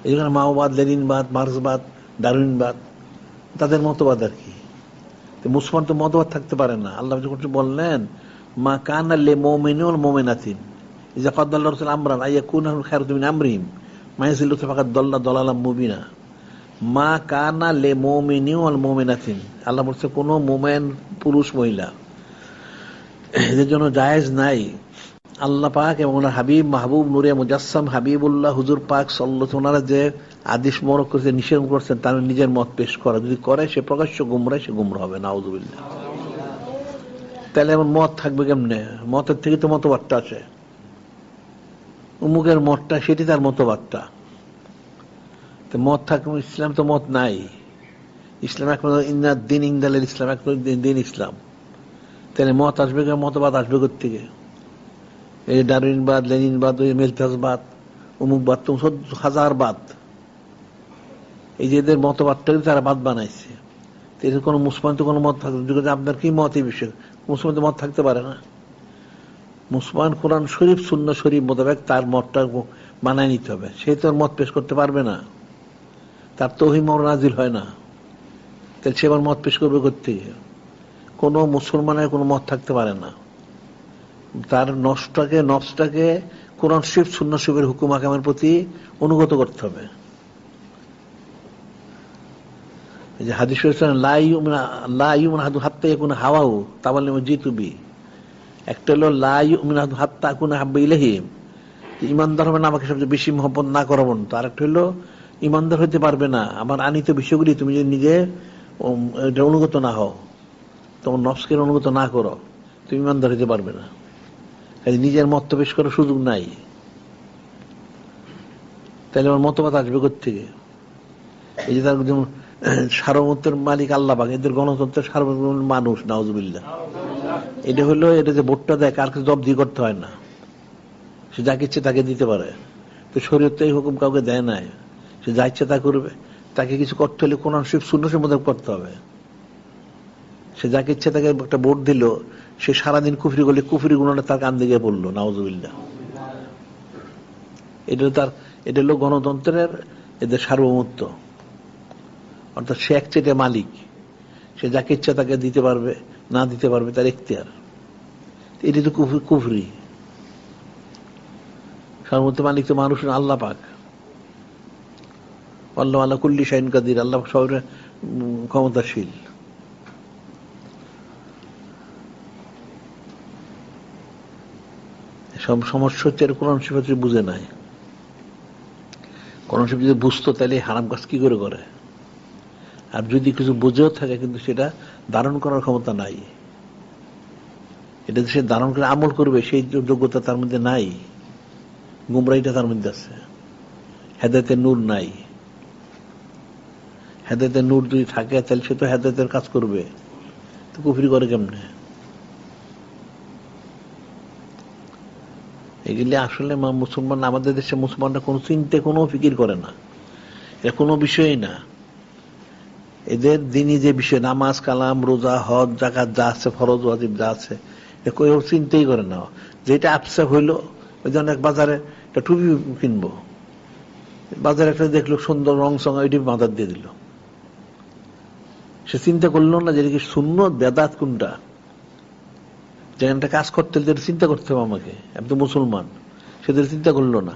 এই জন্য মাওবাদ, লেনিনবাদ, মার্ক্সবাদ, ডারউইনবাদ তাদের মতবাদ আর কি। মুসলমান তো মতবাদ থাকতে পারে না। আল্লাহ যখন বললেন মা কানা লিল মুমিনিন ওয়াল মুমিনাতিন ইযা ফাদাল্লাহু রাসূল আমরান আইয়াকুনাহুম খায়রুম মিন আমরিহিম মায়াজিলু ফাকাদ দাল্লা দালালাম মুবিনা। মা কানা লিল মুমিনিন ওয়াল মুমিনাতিন, আল্লাহ বলছে কোন মুমিন পুরুষ মহিলা এদের জন্য জায়েজ নাই আল্লাহ পাক এবং ওনার হাবিব মাহবুব নূরে মুজাসসাম হাবিবুল্লাহ হুজুর পাক সাল্লাল্লাহু আলাইহি ওনারা যে আদেশ মোবারক করেছে, নিষেধ করছেন, তার নিজের মত পেশ করা। যদি করে সে প্রকাশ্য গুমরাহ, সে গুমরাহ হবে। নাউযুবিল্লাহ। তাহলে এমন মত থাকবে কেমনে? মতের থেকে তো মতবাদটা আছে। উমুকের মতটা সেটি তার মতবাদটা। তো মত থাকবে, ইসলাম তো মত নাই। ইসলাম একমাত্র ইন্নাদ দ্বীন ইনদাল্লাহিল ইসলাম, একমাত্র দিন ইসলাম। তাহলে মত আসবে, মতবাদ আসবে কোত্থেকে? এই ডারউইনবাদ, লেনিনবাদ, ওই মেলথাসবাদ, অমুকবাদ, তো হাজার বাদ। এই যে এদের মতবাদটাকে তারা বাদ বানাইছে। এদের কোনো মুসলমান তো কোনো মত থাকবে, আপনার কি মত এই বিষয়ে? মুসলমান তো মত থাকতে পারে না। মুসলমান কোরআন শরীফ সুন্নাহ শরীফ মোতাবেক তার মতটা মানায় নিতে হবে। সে তো মত পেশ করতে পারবে না, তার তো ওহী নাজিল হয় না। তাহলে সে আবার মত পেশ করবে কোত্থেকে? কোনো মুসলমানের কোনো মত থাকতে পারে না। তার নফসটাকে কোরআন শরীফ সুন্নাহ শরীফের হুকুম আহকামের প্রতি অনুগত করতে হবে। যে হাদিস লা ইউমিনু আহাদুকুম হাত্তা ইয়াকুনা হাওয়াহু তাবা'আন লিমা জিতু বিহি। একটা হলো লা ইউমিনু আহাদুকুম হাত্তা আকুনা হাব্বা ইলাইহি, ঈমানদার হবে না আমাকে সবচেয়ে বেশি মহব্বত না করা পর্যন্ত। আর একটা হলো ঈমানদার হতে পারবে না আমার আনিত বিষয়গুলি তুমি যদি নিজে অনুগত না হও, তোমার নফসকে অনুগত না করো, তুমি ঈমানদার হতে পারবে না। নিজের মত পেশ করার সুযোগ নাই। তাহলে আমার মতবাদ আসবে কোত্থেকে? এই যে তার সার্বভৌমত্বের মালিক আল্লাহ পাক, এদের গণতন্ত্রের সার্বভৌম মানুষ। নাউযুবিল্লাহ। এটা হলো, এটা যে ভোটটা দেয় কার কাছে জব্দি করতে হয় না, সে যাকে ইচ্ছে তাকে দিতে পারে। তো শরীয়ত তো এই হুকুম কাউকে দেয় নাই, সে যা ইচ্ছে তা করবে। তাকে কিছু করতে হলে কোরআন শরীফ সুন্নাহ শরীফ মোতাবেক করতে হবে। সে যাকে ইচ্ছে তাকে একটা ভোট দিল, সে সারাদিন কুফরি করলে কুফরি গুণাটা তার কান দিকে পড়লো। নাউযুবিল্লাহ। এটা হলো গণতন্ত্রের এদের সার্বভৌমত্ব, অর্থাৎ সে একচেটে মালিক, সে যাকে ইচ্ছা তাকে দিতে পারবে, না দিতে পারবে তার এখতিয়ার। এটি তো কুফরি। সার্বভৌমত্ব মালিক তো মানুষ, আল্লাহ পাক। আল্লাহু আলা কুল্লি শাইইন কাদির, আল্লাহ সবের ক্ষমতাশীল। সব সমস্যা হচ্ছে কোরআন শরীফ বুঝে নাই। কোরআন শরীফ যদি বুঝতো তাহলে হারাম কাজ কি করে করে। আর যদি কিছু বুঝেও থাকে কিন্তু সেটা ধারণ করার ক্ষমতা নাই, এটা সে ধারণ করে আমল করবে সেই যোগ্যতা তার মধ্যে নাই। গুমরাহিটা তার মধ্যে আছে, হেদায়েতের নূর নাই। হেদায়েতের নূর যদি থাকে তাহলে সে তো হেদায়েতের কাজ করবে, তো কুফরি করে কেমনে? এগুলি আসলে মুসলমান, আমাদের দেশে মুসলমানরা কোনো চিন্তা, কোনো ফিকির করে না। এটা কোনো বিষয়ই না। এদের দিনই যে বিষয়, নামাজ, কালাম, রোজা, হজ, যাকাত যা আছে, ফরজ ওয়াজিব যা আছে, কেউ চিন্তাই করে না। যেটা আপসা হইলো, ওই জন্য এক বাজারে একটা টুপি কিনবো, বাজারে একটা দেখলো সুন্দর রং সং, ওইটি বাজার দিয়ে দিল। সে চিন্তা করলো না যে কি সুন্নত বেদাত কোনটা। যেখানটা কাজ করতে হলে চিন্তা করতে হবে আমাকে, আমি তো মুসলমান, সেদের চিন্তা করলো না।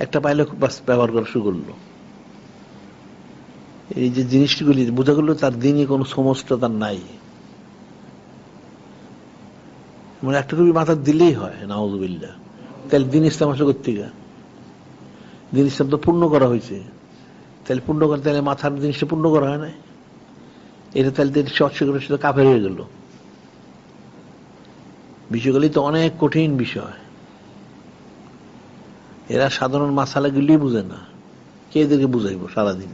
একটা পাইলে ব্যবহার করা শুরু করলো। এই যে জিনিসগুলি বোঝা গেল তার দিনই কোনো সমস্যা তার নাই। মানে একটা টুপি মাথা দিলেই হয়। নাউযুবিল্লাহ। তাহলে দিন ইসলাম আসলে কোত্থেকে? দিন ইসলাম তো পূর্ণ করা হয়েছে, তাহলে পূর্ণ করা, তাহলে মাথার জিনিসটা পূর্ণ করা হয় না। এটা তাহলে অস্বীকার সাথে কাফের হয়ে গেল। বিষয়গুলি তো অনেক কঠিন বিষয়, এরা সাধারণ মাসালাগুলি বুঝে না। কে এদেরকে বুঝাইব সারাদিন?